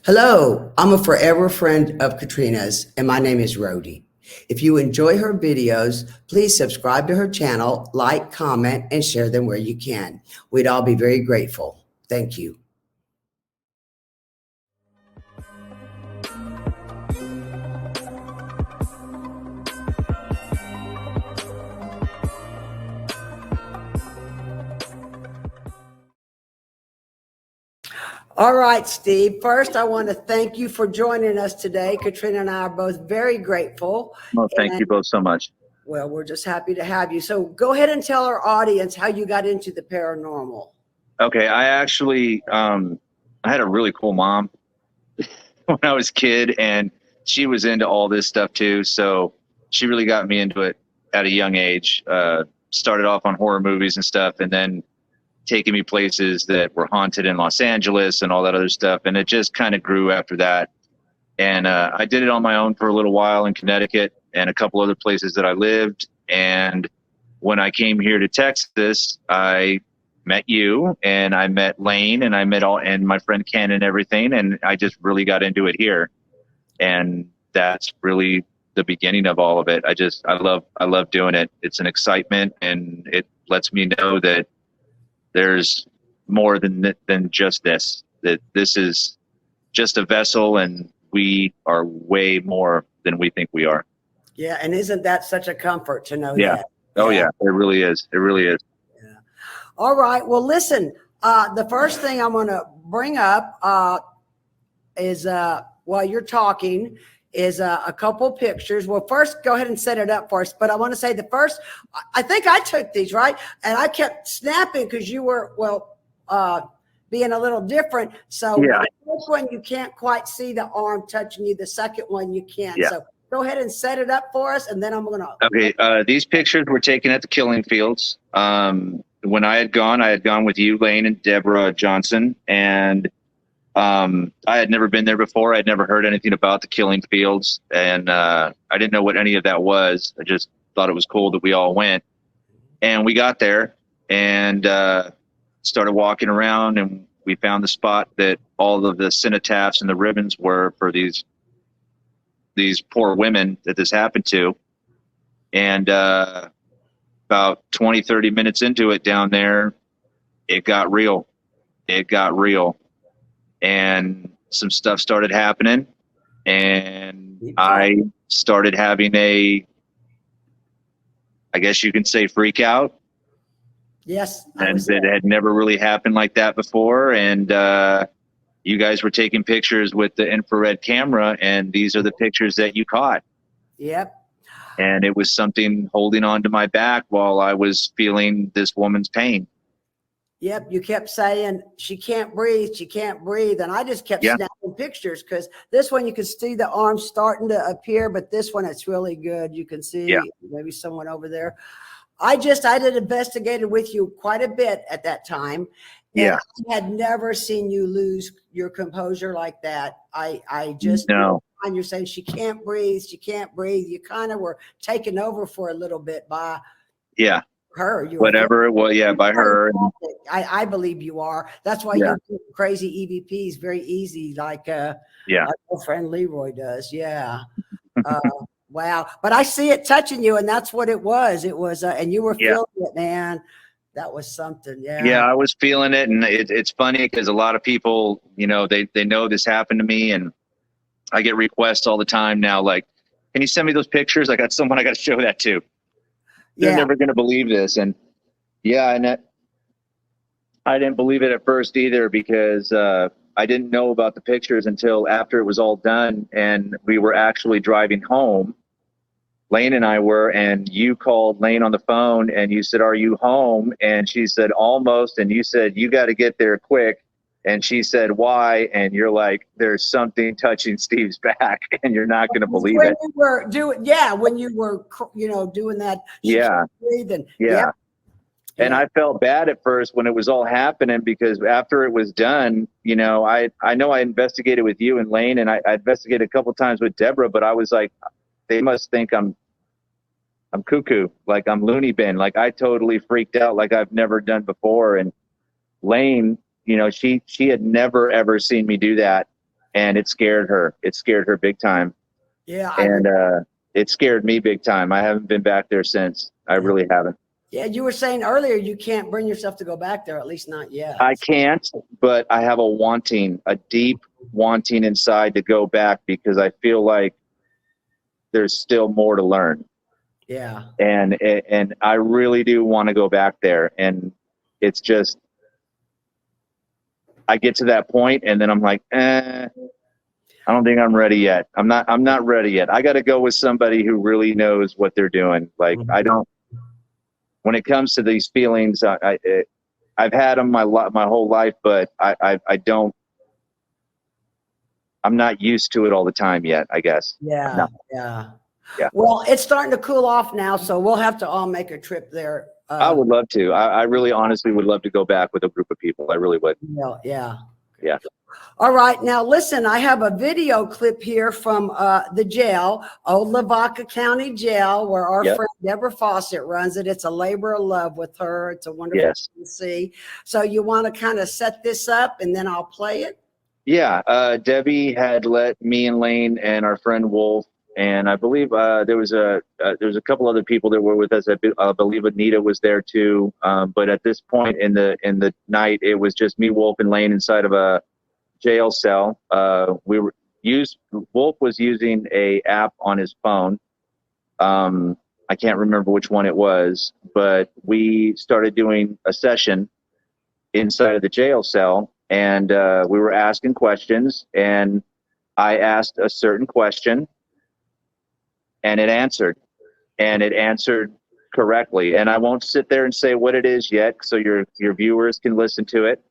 Hello, I'm a forever friend of Katrina's, and my name is Rhodey. If you enjoy her videos, please subscribe to her channel, like, comment, and share them where you can. We'd all be very grateful. Thank you. All right, Steve. First, I want to thank you for joining us today. Katrina and I are both very grateful. Well, thank you both so much. Well, we're just happy to have you. So go ahead and tell our audience how you got into the paranormal. Okay, I actually, I had a really cool mom when I was a kid, and she was into all this stuff too. So she really got me into it at a young age. Started off on horror movies and stuff, and then taking me places that were haunted in Los Angeles and all that other stuff. And it just kind of grew after that. And I did it on my own for a little while in Connecticut and a couple other places that I lived. And when I came here to Texas, I met you, and I met Lane, and I met and my friend Ken and everything. And I just really got into it here. And that's really the beginning of all of it. I love doing it. It's an excitement, and it lets me know that there's more than just this, that this is just a vessel, and we are way more than we think we are. Yeah. And isn't that such a comfort to know Yeah. that? Oh yeah, it really is. It really is. Yeah. All right. Well, listen, the first thing I'm going to bring up is while you're talking is a couple pictures. Well, first go ahead and set it up for us. But I want to say I think I took these, right? And I kept snapping because you were, being a little different. So yeah. The first one, you can't quite see the arm touching you. The second one, you can. Yeah. So go ahead and set it up for us. And then I'm going to. Okay. These pictures were taken at the killing fields. When I had gone with you, Lane, and Deborah Johnson. And I had never been there before. I'd never heard anything about the killing fields. And I didn't know what any of that was. I just thought it was cool that we all went. And we got there and started walking around, and we found the spot that all of the cenotaphs and the ribbons were for these poor women that this happened to. And about 20, 30 minutes into it down there, it got real. And some stuff started happening, and I started having I guess you can say, freak out. Yes. And it had never really happened like that before. And you guys were taking pictures with the infrared camera, and these are the pictures that you caught. Yep. And it was something holding on to my back while I was feeling this woman's pain. Yep. You kept saying, she can't breathe. She can't breathe. And I just kept snapping pictures, because this one you can see the arms starting to appear, but this one, it's really good. You can see maybe someone over there. I did investigated with you quite a bit at that time. Yeah. I had never seen you lose your composure like that. I just know. And you're saying she can't breathe. She can't breathe. You kind of were taken over for a little bit by her. Whatever it was. Yeah. By her. I believe you are. That's why you do crazy EVPs very easy. Like our friend Leroy does. Yeah. Wow. But I see it touching you, and that's what it was. It was, and you were feeling it, man. That was something. Yeah. Yeah, I was feeling it. And it's funny because a lot of people, they know this happened to me, and I get requests all the time now. Like, can you send me those pictures? I got someone I got to show that to. They're never going to believe this. And and I didn't believe it at first either, because I didn't know about the pictures until after it was all done. And we were actually driving home. Lane and I were, and you called Lane on the phone, and you said, "Are you home?" And she said, "Almost." And you said, "You got to get there quick." And she said, "Why?" And you're like, "There's something touching Steve's back," and you're not going to believe it. When you were doing that. Breathing. And I felt bad at first when it was all happening, because after it was done, I know I investigated with you and Lane, and I investigated a couple times with Deborah, but I was like, they must think I'm cuckoo, like I'm loony bin. Like I totally freaked out like I've never done before. And Lane, she had never, ever seen me do that. and it scared her. It scared her big time. Yeah. And it scared me big time. I haven't been back there since. I really haven't. Yeah, you were saying earlier you can't bring yourself to go back there, at least not yet. I can't, but I have a deep wanting inside to go back because I feel like there's still more to learn. Yeah. And I really do want to go back there. And it's just, I get to that point and then I'm like, I don't think I'm ready yet. I'm not ready yet. I got to go with somebody who really knows what they're doing. Like when it comes to these feelings, I've had them my whole life, but I'm not used to it all the time yet, I guess. Yeah. Yeah. Well, it's starting to cool off now, so we'll have to all make a trip there. I would love to. I really honestly would love to go back with a group of people. I really would. Yeah. All right. Now, listen, I have a video clip here from the jail, Old Lavaca County Jail, where our friend Deborah Fawcett runs it. It's a labor of love with her. It's a wonderful thing to see. So you want to kind of set this up and then I'll play it? Yeah. Debbie had let me and Lane and our friend Wolf, and I believe there was a couple other people that were with us. I believe Anita was there too. But at this point in the night, it was just me, Wolf, and Lane inside of a jail cell. Wolf was using a app on his phone. I can't remember which one it was, but we started doing a session inside of the jail cell, and we were asking questions, and I asked a certain question, and it answered correctly. And I won't sit there and say what it is yet, so your viewers can listen to it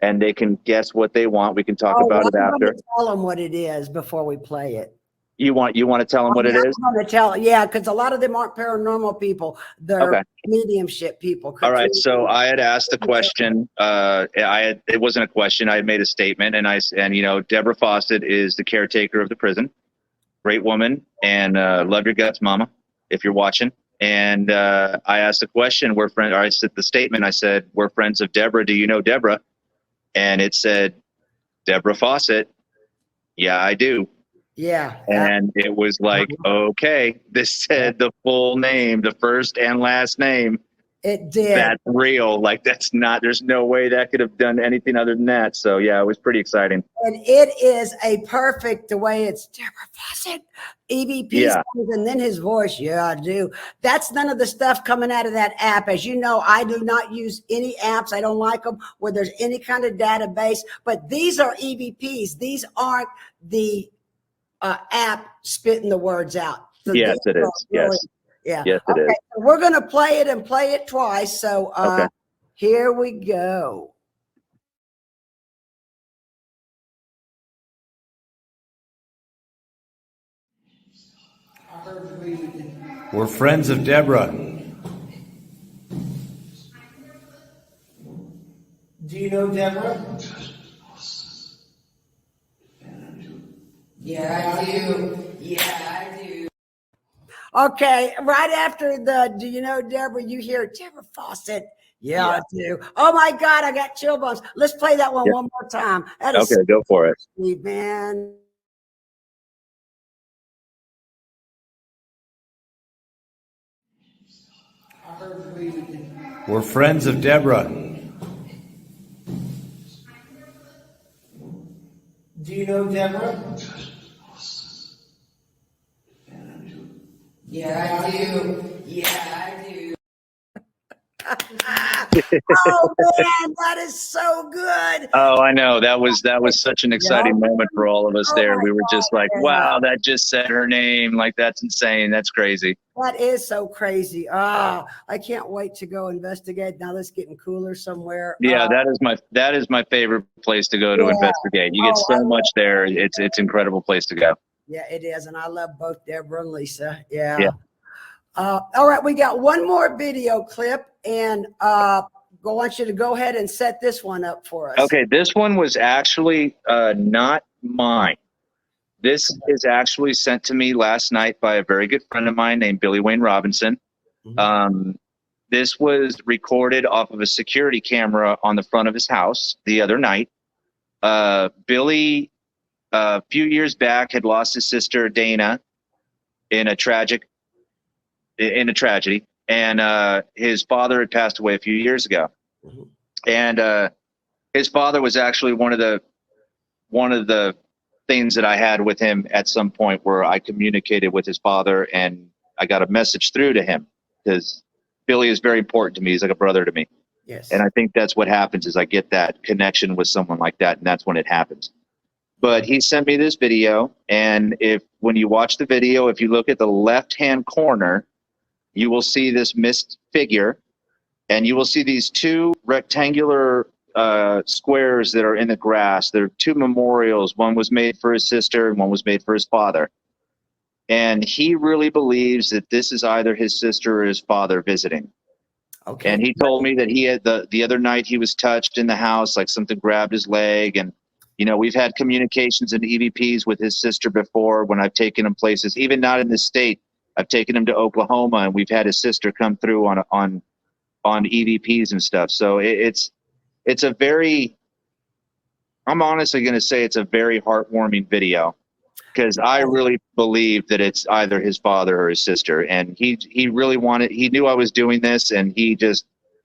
and they can guess what they want. We can talk about it after. Tell them what it is before we play it. You want to tell them what it is? I'm going to tell. Yeah, because a lot of them aren't paranormal people. They're mediumship people. All right. So I had asked a question. It wasn't a question. I had made a statement, and Deborah Fawcett is the caretaker of the prison. Great woman, and love your guts, mama, if you're watching. And I asked a question. I said the statement. I said, we're friends of Deborah. Do you know Deborah? And it said, Deborah Fawcett. Yeah, I do. Yeah. And it was like, okay, this said the full name, the first and last name. It did. That's real. Like, there's no way that could have done anything other than that. So yeah, it was pretty exciting. And it is a perfect, the way it's Deborah Fawcett, EVP, and then his voice. Yeah, I do. That's none of the stuff coming out of that app. As you know, I do not use any apps. I don't like them where there's any kind of database, but these are EVPs. These aren't the app spitting the words out. So yes, it is. Really, yeah. Yes, it is. So we're going to play it and play it twice. So here we go. We're friends of Deborah. Do you know Deborah? Yeah, I do. Yeah, I do. Okay, right after the do you know Deborah, you hear Deborah Fawcett. Yeah, I do. Oh my God, I got chill bumps. Let's play that one more time. That is okay, go for it. Sweet, man. We're friends of Deborah. Do you know Deborah? Yeah, I do. Yeah, I do. Oh man, that is so good. Oh, I know. That was such an exciting moment for all of us there. We were just like, wow, that just said her name. Like, that's insane. That's crazy. That is so crazy. I can't wait to go investigate. Now that's getting cooler somewhere. Yeah, that is my favorite place to go to investigate. You get so much there. It's an incredible place to go. Yeah, it is. And I love both Deborah and Lisa. Yeah. All right, we got one more video clip, and I want you to go ahead and set this one up for us. Okay, this one was actually not mine. This is actually sent to me last night by a very good friend of mine named Billy Wayne Robinson. Mm-hmm. This was recorded off of a security camera on the front of his house the other night. Billy a few years back had lost his sister Dana in a tragedy, and his father had passed away a few years ago. Mhm. And his father was actually one of the things that I had with him at some point, where I communicated with his father and I got a message through to him, because Billy is very important to me. He's like a brother to me. Yes. And I think that's what happens, is I get that connection with someone like that, and that's when it happens. But he sent me this video, and when you watch the video, if you look at the left-hand corner, you will see this missed figure, and you will see these two rectangular squares that are in the grass. There are two memorials. One was made for his sister and one was made for his father. And he really believes that this is either his sister or his father visiting. Okay. And he told me that he had the other night he was touched in the house, like something grabbed his leg. And, you know, we've had communications and EVPs with his sister before when I've taken him places, even not in the state. I've taken him to Oklahoma, and we've had his sister come through on EVPs and stuff. So it's a very, I'm honestly going to say it's a very heartwarming video, because I really believe that it's either his father or his sister. And he really he knew I was doing this, and he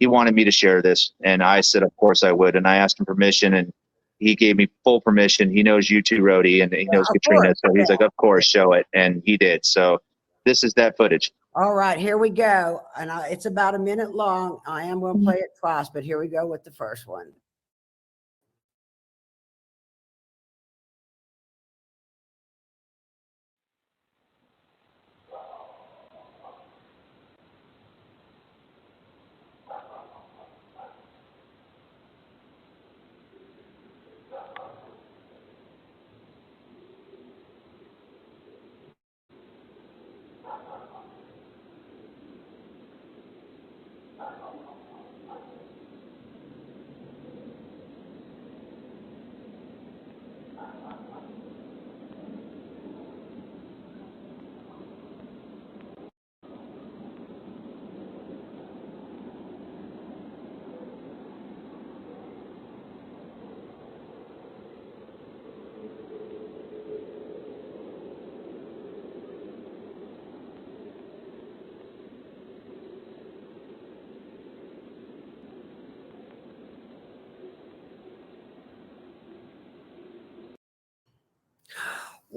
wanted me to share this. And I said, of course I would. And I asked him permission, and he gave me full permission. He knows you too, Rhodey, and he knows Katrina. So he's like, of course, show it. And he did. So this is that footage. All right, here we go. And it's about a minute long. I am going to play it twice, but here we go with the first one.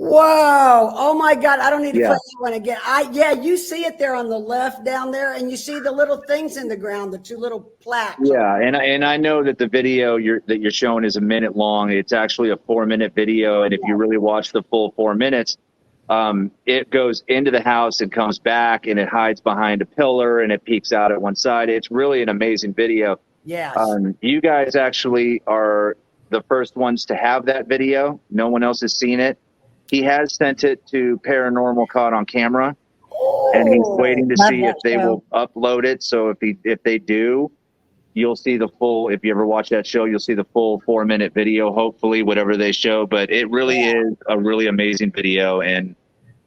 Whoa. Oh my God. I don't need to play that one again. Yeah, you see it there on the left down there, and you see the little things in the ground, the two little plaques. Yeah. And I know that the video that you're showing is a minute long. It's actually a 4-minute video. And if you really watch the full 4 minutes, it goes into the house and comes back, and it hides behind a pillar, and it peeks out at one side. It's really an amazing video. Yes. You guys actually are the first ones to have that video. No one else has seen it. He has sent it to Paranormal Caught on Camera, and he's waiting to see if they will upload it. So if they do, you'll see the full, if you ever watch that show, you'll see the full 4-minute video, hopefully, whatever they show. But it really is a really amazing video. And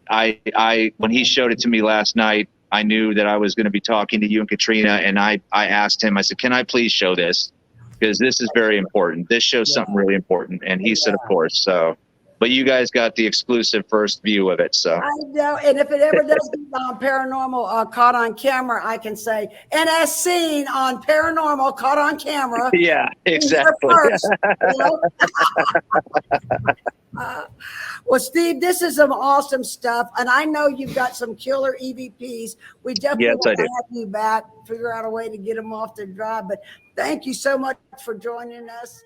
I when he showed it to me last night, I knew that I was going to be talking to you and Katrina, and I asked him, I said, can I please show this? Because this is very important. This shows something really important. And he said, of course. So, but you guys got the exclusive first view of it. So I know. And if it ever does get on Paranormal Caught on Camera, I can say, and as seen on Paranormal Caught on Camera. Yeah, exactly. First, you know? Well, Steve, this is some awesome stuff. And I know you've got some killer EVPs. We definitely want to have you back, figure out a way to get them off their drive. But thank you so much for joining us.